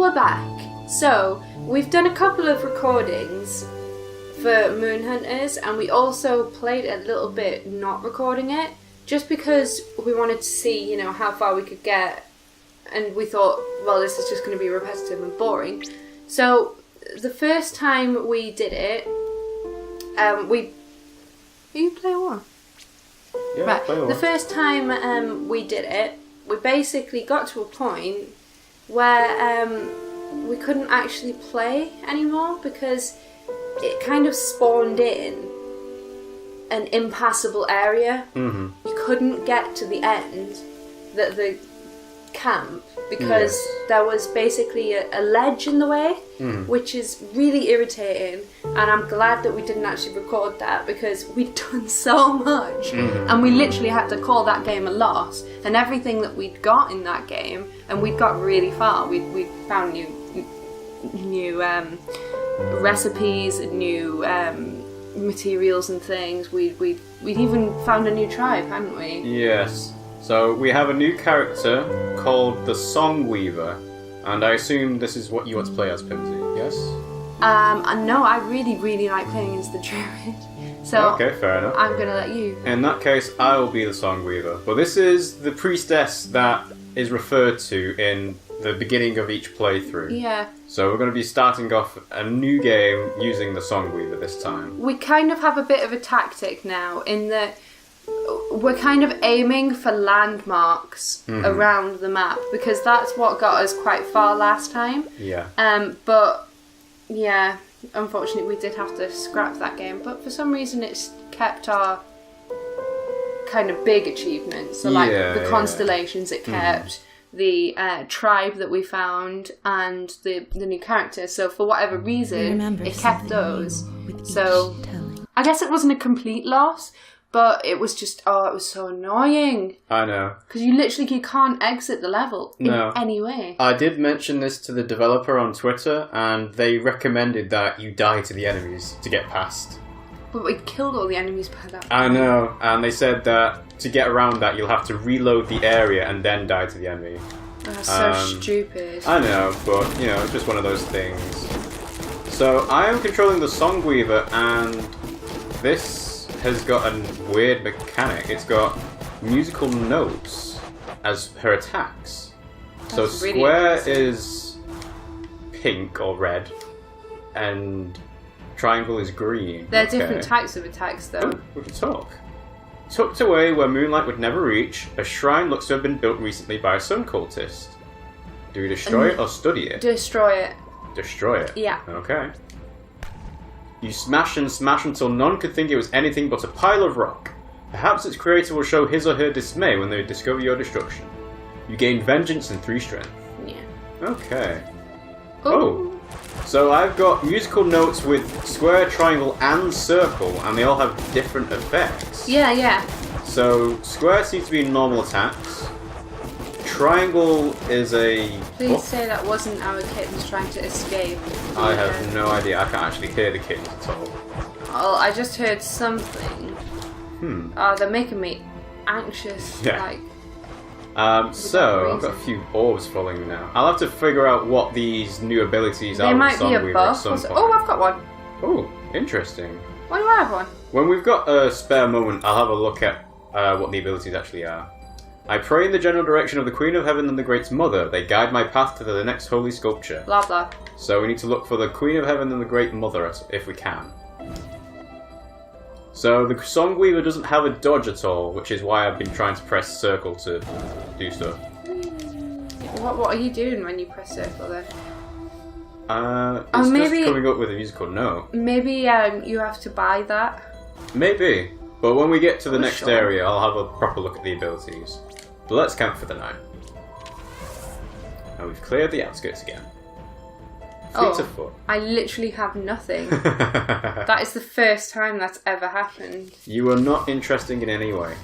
we're back. So, we've done a couple of recordings for Moon Hunters, and we also played a little bit not recording it, just because we wanted to see, you know, how far we could get, and we thought, well, this is just going to be repetitive and boring. So, the first time we did it, you play one? Yeah, right. play one. The first time we did it, we basically got to a point where we couldn't actually play anymore because it kind of spawned in an impassable area. Mm-hmm. You couldn't get to the end, the camp, because there was basically a ledge in the way, which is really irritating, and I'm glad that we didn't actually record that because we'd done so much, and we literally had to call that game a loss, and everything that we'd got in that game, and we'd got really far. We found new recipes, new materials and things. We'd even found a new tribe, hadn't we? Yes. So we have a new character called the Songweaver, and I assume this is what you want to play as, Pimmsy, yes? And no, I really like playing as the druid. So okay, fair enough. I'm gonna let you. In that case, I will be the Songweaver. But this is the priestess that is referred to in the beginning of each playthrough. Yeah. So we're going to be starting off a new game using the Songweaver this time. We kind of have a bit of a tactic now in that we're kind of aiming for landmarks around the map because that's what got us quite far last time. Yeah. But yeah, unfortunately we did have to scrap that game. But for some reason it's kept our kind of big achievements. So like the constellations it kept, the tribe that we found, and the new character. So for whatever reason, it kept those. So I guess it wasn't a complete loss. But it was just, it was so annoying. I know. Because you can't exit the level in any way. I did mention this to the developer on Twitter, and they recommended that you die to the enemies to get past. But we killed all the enemies by that point. I know, and they said that to get around that, you'll have to reload the area and then die to the enemy. That's so stupid. I know, but, you know, it's just one of those things. So, I am controlling the Songweaver, and this has got a weird mechanic. It's got musical notes as her attacks. So square is pink or red, and triangle is green. There are different types of attacks, though. Oh, we can talk. Tucked away where moonlight would never reach, a shrine looks to have been built recently by a sun cultist. Do we destroy it or study it? Destroy it. Destroy it? Yeah. Okay. You smash and smash until none could think it was anything but a pile of rock. Perhaps its creator will show his or her dismay when they discover your destruction. You gain vengeance and 3 strength. Yeah. Okay. Ooh. Oh. So I've got musical notes with square, triangle, and circle, and they all have different effects. Yeah. So square seems to be normal attacks. Triangle is a... Please say that wasn't our kittens trying to escape. I have no idea. I can't actually hear the kittens at all. Oh, I just heard something. Oh, they're making me anxious. Yeah. Like. So I've got a few orbs following me now. I'll have to figure out what these new abilities are. They might be a buff. Oh, I've got one. Oh, interesting. Why do I have one? When we've got a spare moment, I'll have a look at what the abilities actually are. I pray in the general direction of the Queen of Heaven and the Great Mother. They guide my path to the next holy sculpture. Blah, blah. So we need to look for the Queen of Heaven and the Great Mother if we can. So the Songweaver doesn't have a dodge at all, which is why I've been trying to press circle to do stuff. What are you doing when you press circle then? It's just coming up with a musical note. Maybe you have to buy that. Maybe. But when we get to the next area, I'll have a proper look at the abilities. But let's camp for the night. And we've cleared the outskirts again. Fleet of foot. I literally have nothing. That is the first time that's ever happened. You are not interesting in any way.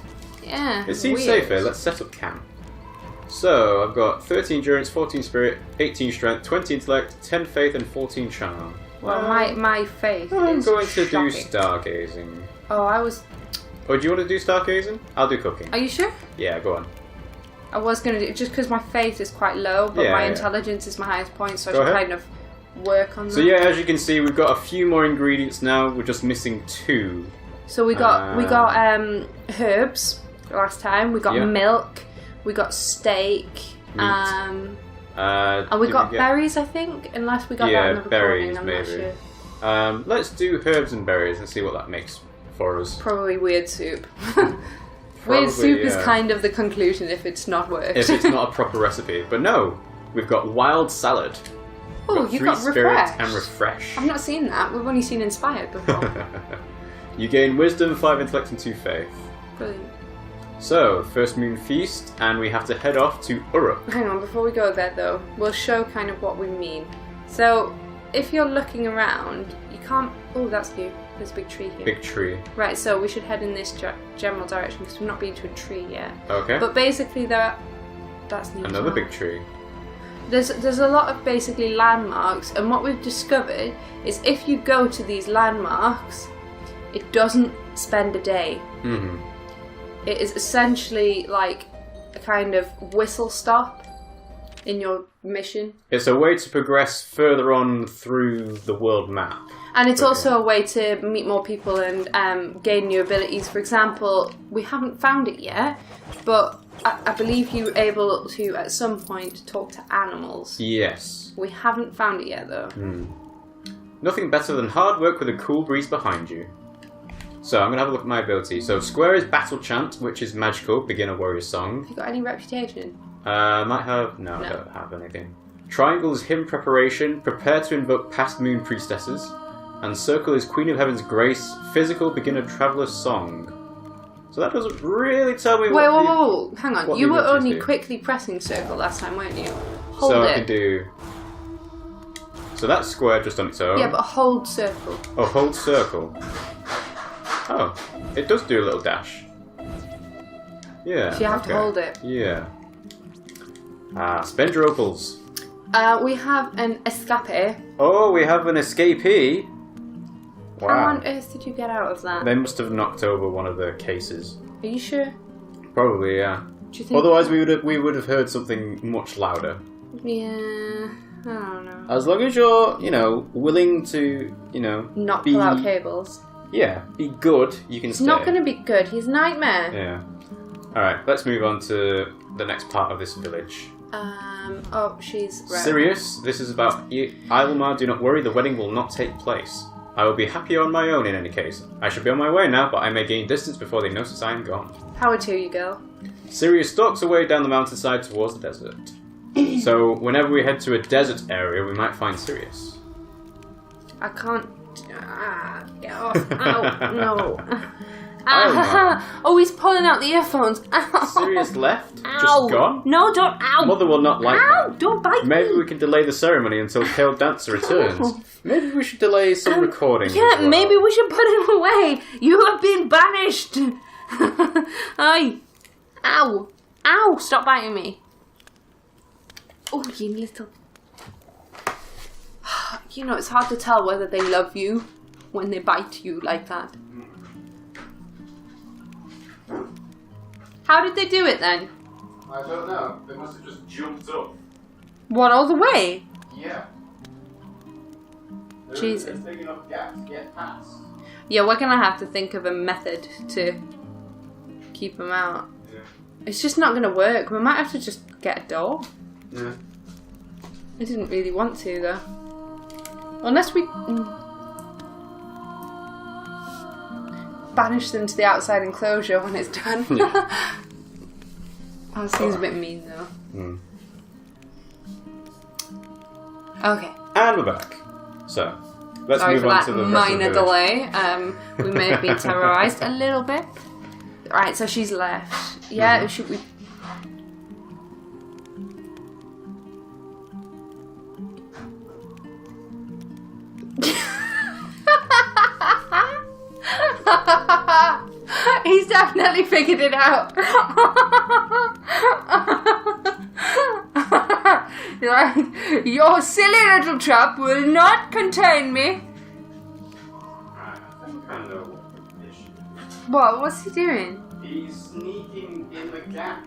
Yeah. It seems safer. Let's set up camp. So, I've got 13 endurance, 14 spirit, 18 strength, 20 intellect, 10 faith, and 14 charm. Well, my faith I'm is going to shocking. do stargazing. Oh, I was... Oh, do you want to do stargazing? I'll do cooking. Are you sure? Yeah, go on. I was going to do just because my faith is quite low, but my intelligence is my highest point, so I should kind of work on that. So yeah, as you can see, we've got a few more ingredients now. We're just missing 2. So we got herbs last time. We got milk. We got steak. Meat. And we got berries, I think, unless we got that in the recording. I'm not sure. Let's do herbs and berries and see what that makes for us. Probably weird soup. Weird soup is kind of the conclusion if it's not worked. If it's not a proper recipe. But no, we've got wild salad. Oh, you got refresh. And refresh. I've not seen that. We've only seen inspired before. You gain wisdom, 5 intellect, and 2 faith. Brilliant. So, first moon feast, and we have to head off to Uruk. Hang on, before we go there though, we'll show kind of what we mean. So, if you're looking around, you can't... Oh, that's new. There's a big tree here. Big tree. Right, so we should head in this general direction because we've not been to a tree yet. Okay. But basically, that's new. Another big tree. There's a lot of basically landmarks, and what we've discovered is if you go to these landmarks, it doesn't spend a day. Mm-hmm. It is essentially like a kind of whistle stop in your mission. It's a way to progress further on through the world map. And it's also a way to meet more people and gain new abilities. For example, we haven't found it yet, but I believe you were able to, at some point, talk to animals. Yes. We haven't found it yet, though. Nothing better than hard work with a cool breeze behind you. So, I'm going to have a look at my ability. So, square is battle chant, which is magical, beginner warrior song. Have you got any reputation? Might have... No, I don't have anything. Triangle is hymn preparation, prepare to invoke past moon priestesses. And circle is Queen of Heaven's grace, physical beginner traveller's song. So that doesn't really tell me what... Whoa, hang on. You were only quickly pressing circle last time, weren't you? Hold so it. I can do... So that's square just on its own. Yeah, but hold circle. Oh, hold circle. Oh, it does do a little dash. Yeah. So you have to hold it. Yeah. Spend your opals. We have an escape. Oh, we have an escapee. Wow. How on earth did you get out of that? They must have knocked over one of the cases. Are you sure? Probably, yeah. Do you think... Otherwise, we would have heard something much louder. Yeah, I don't know. As long as you're, willing to, not pull out cables. Yeah, be good. You can stay. He's not going to be good. He's a nightmare. Yeah. All right, let's move on to the next part of this village. Oh, she's right. Sirius, this is about Ilmar. Do not worry, the wedding will not take place. I will be happier on my own in any case. I should be on my way now, but I may gain distance before they notice I am gone. Power to you, girl. Sirius stalks away down the mountainside towards the desert. So, whenever we head to a desert area, we might find Sirius. I can't... get off. Ow, no. Oh, he's pulling out the earphones. Ow. Sirius left? Ow. Just gone? No, don't. Ow. Mother will not like that. Don't bite Maybe me. we can delay the ceremony until Tail Dancer returns. Maybe we should delay some recording. Yeah, as well. maybe we should put him away. You have been banished. Aye. Ow. Ow, stop biting me. Oh, you little... it's hard to tell whether they love you when they bite you like that. How did they do it then? I don't know. They must have just jumped up. What, all the way? Yeah. Jesus. There's a big enough gap to get past. Yeah, we're gonna have to think of a method to keep them out. Yeah. It's just not gonna work. We might have to just get a door. Yeah. I didn't really want to though. Unless we banish them to the outside enclosure when it's done. Yeah. That seems a bit mean though. Okay. And we're back. So, let's Sorry move for on that to the minor rest of the delay. We may have been terrorised a little bit. Right, so she's left. Yeah, should we... He's definitely figured it out. Right. Your silly little trap will not contain me. I think I know what the issue is. What? What's he doing? He's sneaking in the gap.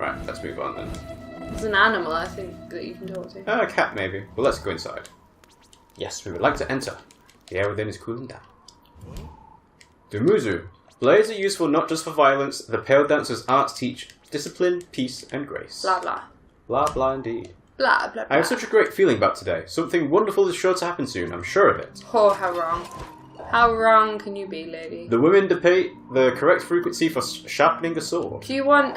Right, let's move on then. There's an animal, I think, that you can talk to. A cat, maybe. Well, let's go inside. Yes, we would like to enter. The air within is cooling down. Dumuzu. Blades are useful not just for violence. The Pale Dancer's arts teach discipline, peace, and grace. Blah, blah. Blah, blah, indeed. Blah, blah, blah. I have such a great feeling about today. Something wonderful is sure to happen soon, I'm sure of it. Oh, how wrong. How wrong can you be, lady? The women debate the correct frequency for sharpening a sword. Do you want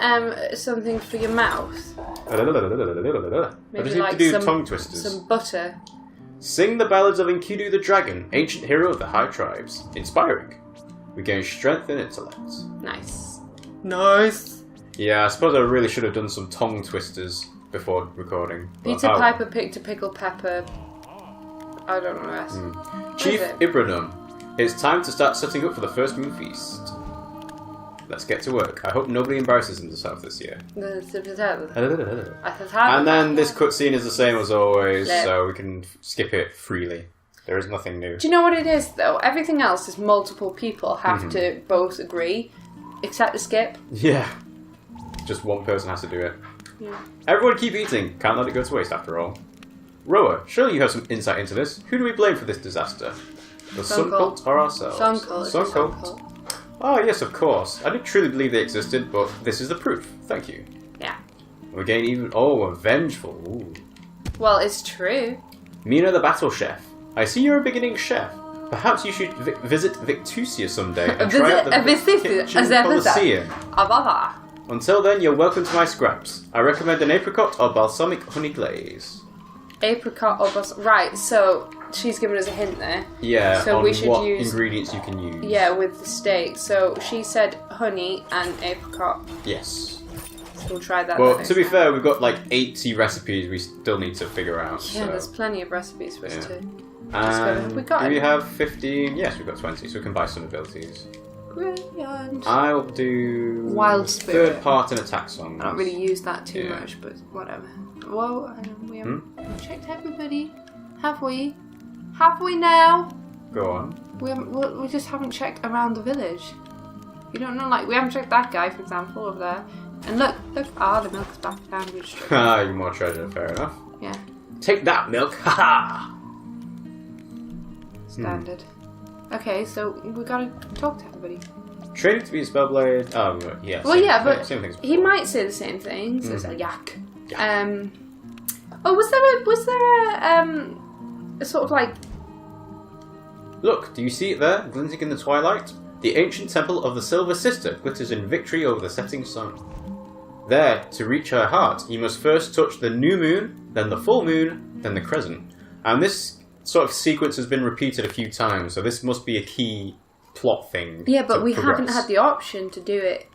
something for your mouth? I Maybe just like need to do some tongue twisters. Some butter. Sing the ballads of Enkidu the dragon, ancient hero of the high tribes. Inspiring. We gain strength and intellect. Nice. Nice. Yeah, I suppose I really should have done some tongue twisters before recording. Peter Piper picked a pickle pepper. I don't know the rest. Chief Ibranum. It's time to start setting up for the first moon feast. Let's get to work. I hope nobody embarrasses himself this year. And then this cutscene is the same as always, so we can skip it freely. There is nothing new. Do you know what it is, though? Everything else is multiple people have to both agree, except the skip. Yeah. Just one person has to do it. Yeah. Everyone keep eating. Can't let it go to waste after all. Roa, surely you have some insight into this. Who do we blame for this disaster? The Sun Cult or ourselves? Sun Cult. Oh, yes, of course. I didn't truly believe they existed, but this is the proof. Thank you. Yeah. We gain even... Oh, a vengeful. Ooh. Well, it's true. Mina the Battle Chef. I see you're a beginning chef. Perhaps you should visit Victusia someday and try out the kitchen Colosseum. Until then, you're welcome to my scraps. I recommend an apricot or balsamic honey glaze. Apricot or balsamic... Right, so she's given us a hint there. Yeah, so on we should what use ingredients you can use. Yeah, with the steak. So she said honey and apricot. Yes. So we'll try that. Well, to be fair, we've got like 80 recipes we still need to figure out. Yeah, so. there's plenty of recipes for us to... And we got do we have 15? Yes, we've got 20, so we can buy some abilities. Brilliant. I'll do Wild Spirit. third part in attack songs. I don't really use that too much, but whatever. Well, we haven't checked everybody, have we? Have we now? Go on. We just haven't checked around the village. You don't know, like we haven't checked that guy, for example, over there. And look, the milk is back down. Ah, you more treasure. Fair enough. Yeah. Take that milk. Ha Standard. Okay, so we gotta talk to everybody. Training to be a spellblade. Oh, yeah. Well, but same things he might say the same things as a yak. Yeah. Oh, was there a sort of like... Look, do you see it there, glinting in the twilight? The ancient temple of the Silver Sister glitters in victory over the setting sun. There, to reach her heart, you must first touch the new moon, then the full moon, then the crescent. And this sort of sequence has been repeated a few times, so this must be a key plot thing. Yeah, but we haven't had the option to do it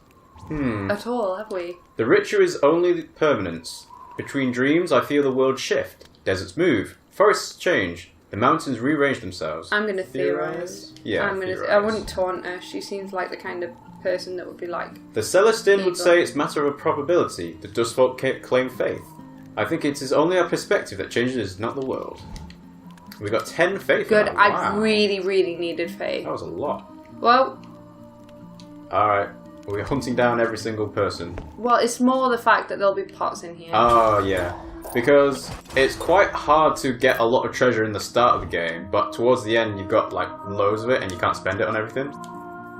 at all, have we? The ritual is only permanence. Between dreams, I feel the world shift. Deserts move. Forests change. The mountains rearrange themselves. I'm going to theorise. Yeah, I wouldn't taunt her. She seems like the kind of person that would be like... The Celestine would say it's a matter of probability. The Dustfolk claim faith. I think it is only our perspective that changes, not the world. We got 10 faith. Good. Wow. I really, really needed faith. That was a lot. Well... Alright. We're hunting down every single person. Well, it's more the fact that there'll be pots in here. Oh, yeah. Because it's quite hard to get a lot of treasure in the start of the game, but towards the end you've got like loads of it and you can't spend it on everything.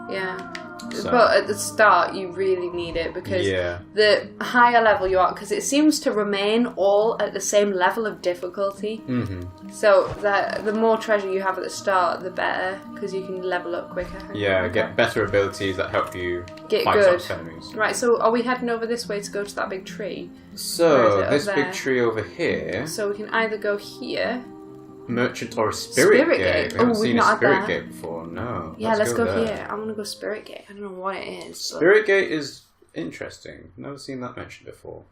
Yeah. So. But at the start you really need it because the higher level you are, because it seems to remain all at the same level of difficulty. So the more treasure you have at the start, the better, because you can level up quicker. Yeah, get better abilities that help you get fight good off enemies. Right, so are we heading over this way to go to that big tree? So, this big tree over here... So we can either go here... Merchant or a Spirit Gate. We haven't seen a Spirit Gate before, no. Yeah, let's go here. I want to go Spirit Gate. I don't know what it is. Spirit Gate is interesting. Never seen that mentioned before.